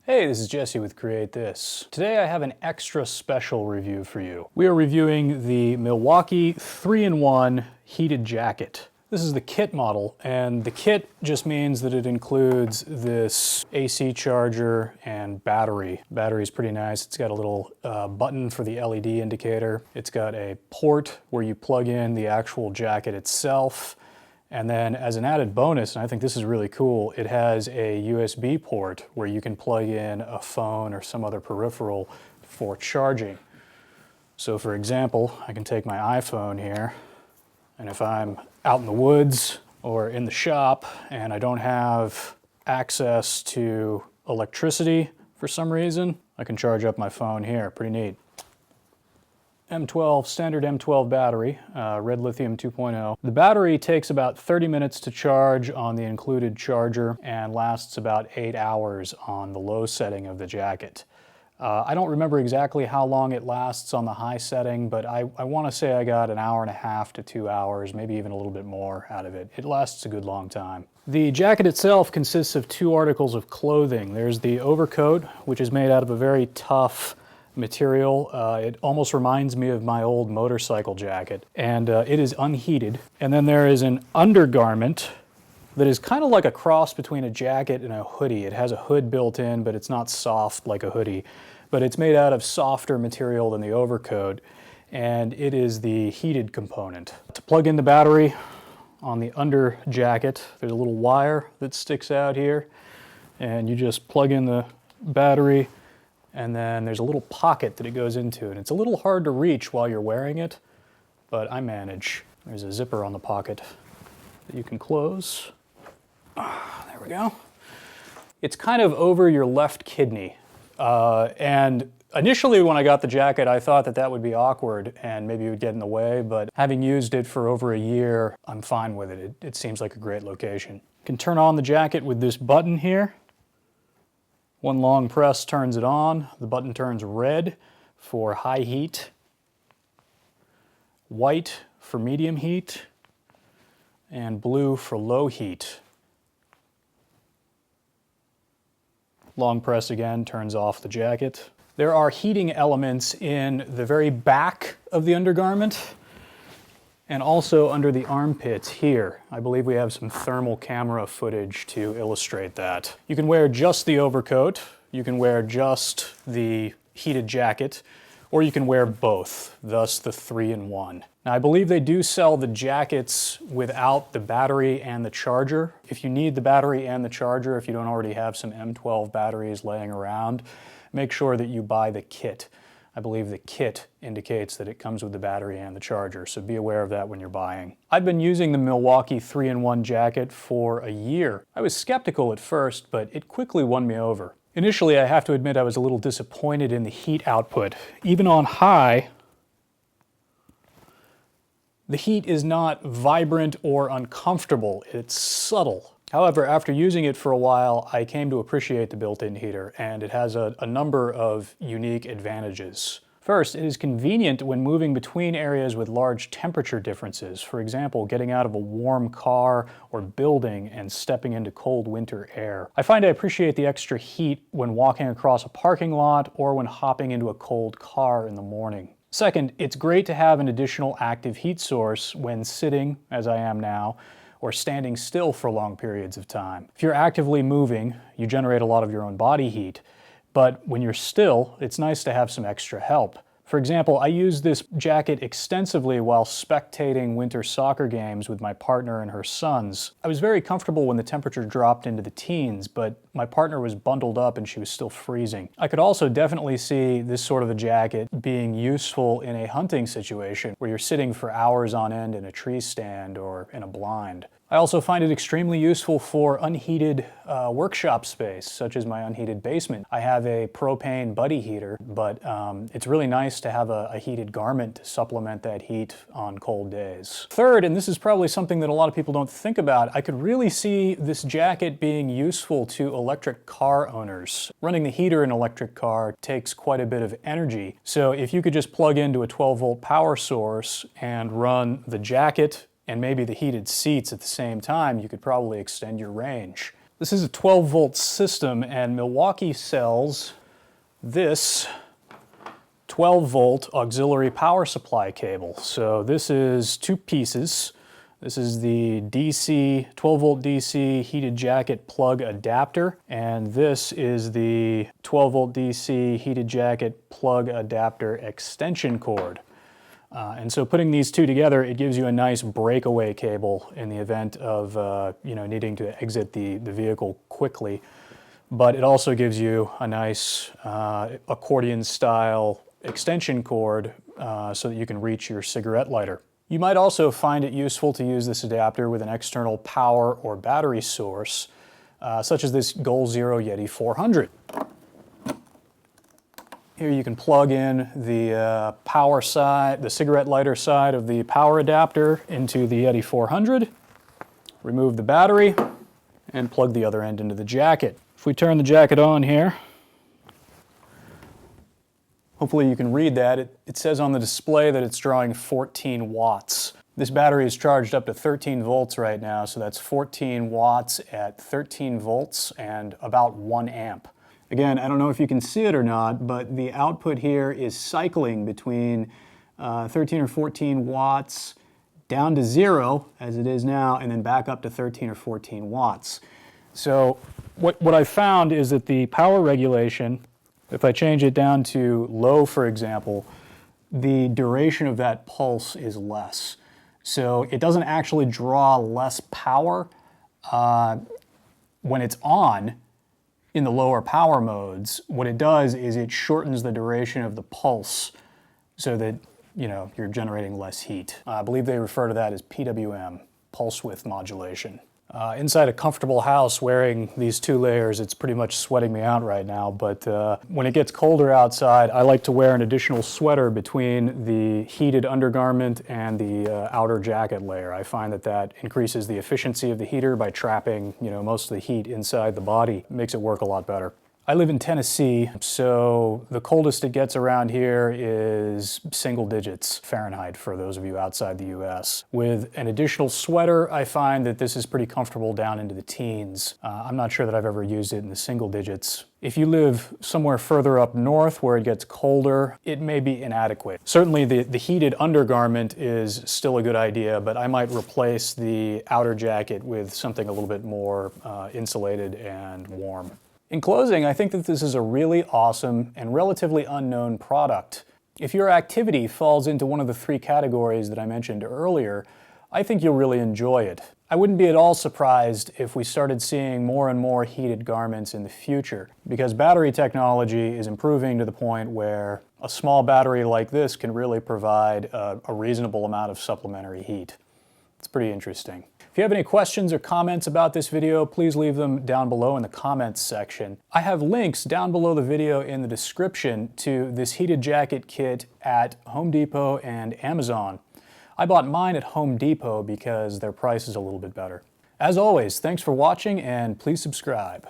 Hey, this is Jesse with Create This. Today I have an extra special review for you. We are reviewing the Milwaukee 3-in-1 heated jacket. This is the kit model, and the kit just means that it includes this AC charger and battery. Battery's pretty nice. It's got a little button for the LED indicator. It's got a port where you plug in the actual jacket itself. And then as an added bonus, and I think this is really cool, it has a USB port where you can plug in a phone or some other peripheral for charging. So for example, I can take my iPhone here, and if I'm out in the woods or in the shop and I don't have access to electricity for some reason, I can charge up my phone here. Pretty neat. M12, standard M12 battery, red lithium 2.0. The battery takes about 30 minutes to charge on the included charger and lasts about 8 hours on the low setting of the jacket. I don't remember exactly how long it lasts on the high setting, but I want to say I got an hour and a half to 2 hours, maybe even a little bit more out of it. It lasts a good long time. The jacket itself consists of two articles of clothing. There's the overcoat, which is made out of a very tough material. It almost reminds me of my old motorcycle jacket, and it is unheated. And then there is an undergarment that is kind of like a cross between a jacket and a hoodie. It has a hood built in, but it's not soft like a hoodie, but it's made out of softer material than the overcoat, and it is the heated component. To plug in the battery on the under jacket, there's a little wire that sticks out here, and you just plug in the battery, and then there's a little pocket that it goes into, and it's a little hard to reach while you're wearing it, but I manage. There's a zipper on the pocket that you can close. There we go. It's kind of over your left kidney, and initially when I got the jacket I thought that that would be awkward and maybe it would get in the way, but having used it for over a year, I'm fine with it. It seems like a great location. You can turn on the jacket with this button here. One long press turns it on. The button turns red for high heat, white for medium heat, and blue for low heat. Long press again turns off the jacket. There are heating elements in the very back of the undergarment and also under the armpits here. I believe we have some thermal camera footage to illustrate that. You can wear just the overcoat, you can wear just the heated jacket, or you can wear both, thus the 3-in-1. Now I believe they do sell the jackets without the battery and the charger. If you need the battery and the charger, if you don't already have some M12 batteries laying around, make sure that you buy the kit. I believe the kit indicates that it comes with the battery and the charger, so be aware of that when you're buying. I've been using the Milwaukee 3-in-1 jacket for a year. I was skeptical at first, but it quickly won me over. Initially, I have to admit I was a little disappointed in the heat output. Even on high, the heat is not vibrant or uncomfortable, it's subtle. However, after using it for a while, I came to appreciate the built-in heater, and it has a number of unique advantages. First, it is convenient when moving between areas with large temperature differences. For example, getting out of a warm car or building and stepping into cold winter air. I find I appreciate the extra heat when walking across a parking lot or when hopping into a cold car in the morning. Second, it's great to have an additional active heat source when sitting, as I am now, or standing still for long periods of time. If you're actively moving, you generate a lot of your own body heat, but when you're still, it's nice to have some extra help. For example, I use this jacket extensively while spectating winter soccer games with my partner and her sons. I was very comfortable when the temperature dropped into the teens, but my partner was bundled up and she was still freezing. I could also definitely see this sort of a jacket being useful in a hunting situation where you're sitting for hours on end in a tree stand or in a blind. I also find it extremely useful for unheated workshop space, such as my unheated basement. I have a propane buddy heater, but it's really nice to have a heated garment to supplement that heat on cold days. Third, and this is probably something that a lot of people don't think about, I could really see this jacket being useful to electric car owners. Running the heater in an electric car takes quite a bit of energy, so if you could just plug into a 12-volt power source and run the jacket and maybe the heated seats at the same time, you could probably extend your range. This is a 12-volt system, and Milwaukee sells this 12-volt auxiliary power supply cable. So this is two pieces. This is the DC, 12-volt DC heated jacket plug adapter, and this is the 12-volt DC heated jacket plug adapter extension cord. And so putting these two together, it gives you a nice breakaway cable in the event of needing to exit the vehicle quickly. But it also gives you a nice accordion-style extension cord so that you can reach your cigarette lighter. You might also find it useful to use this adapter with an external power or battery source, such as this Goal Zero Yeti 400. Here you can plug in the power side, the cigarette lighter side of the power adapter into the Yeti 400, remove the battery, and plug the other end into the jacket. If we turn the jacket on here, hopefully you can read that. It says on the display that it's drawing 14 watts. This battery is charged up to 13 volts right now, so that's 14 watts at 13 volts and about 1 amp. Again, I don't know if you can see it or not, but the output here is cycling between 13 or 14 watts down to 0, as it is now, and then back up to 13 or 14 watts. So what I found is that the power regulation, if I change it down to low, for example, the duration of that pulse is less. So it doesn't actually draw less power when it's on in the lower power modes. What it does is it shortens the duration of the pulse so that you're generating less heat. I believe they refer to that as PWM, pulse width modulation. Inside a comfortable house wearing these two layers, it's pretty much sweating me out right now, but when it gets colder outside, I like to wear an additional sweater between the heated undergarment and the outer jacket layer. I find that increases the efficiency of the heater by trapping most of the heat inside the body. It makes it work a lot better. I live in Tennessee, so the coldest it gets around here is single digits Fahrenheit for those of you outside the US. With an additional sweater, I find that this is pretty comfortable down into the teens. I'm not sure that I've ever used it in the single digits. If you live somewhere further up north where it gets colder, it may be inadequate. Certainly the heated undergarment is still a good idea, but I might replace the outer jacket with something a little bit more insulated and warm. In closing, I think that this is a really awesome and relatively unknown product. If your activity falls into one of the three categories that I mentioned earlier, I think you'll really enjoy it. I wouldn't be at all surprised if we started seeing more and more heated garments in the future, because battery technology is improving to the point where a small battery like this can really provide a reasonable amount of supplementary heat. It's pretty interesting. If you have any questions or comments about this video, please leave them down below in the comments section. I have links down below the video in the description to this heated jacket kit at Home Depot and Amazon. I bought mine at Home Depot because their price is a little bit better. As always, thanks for watching and please subscribe.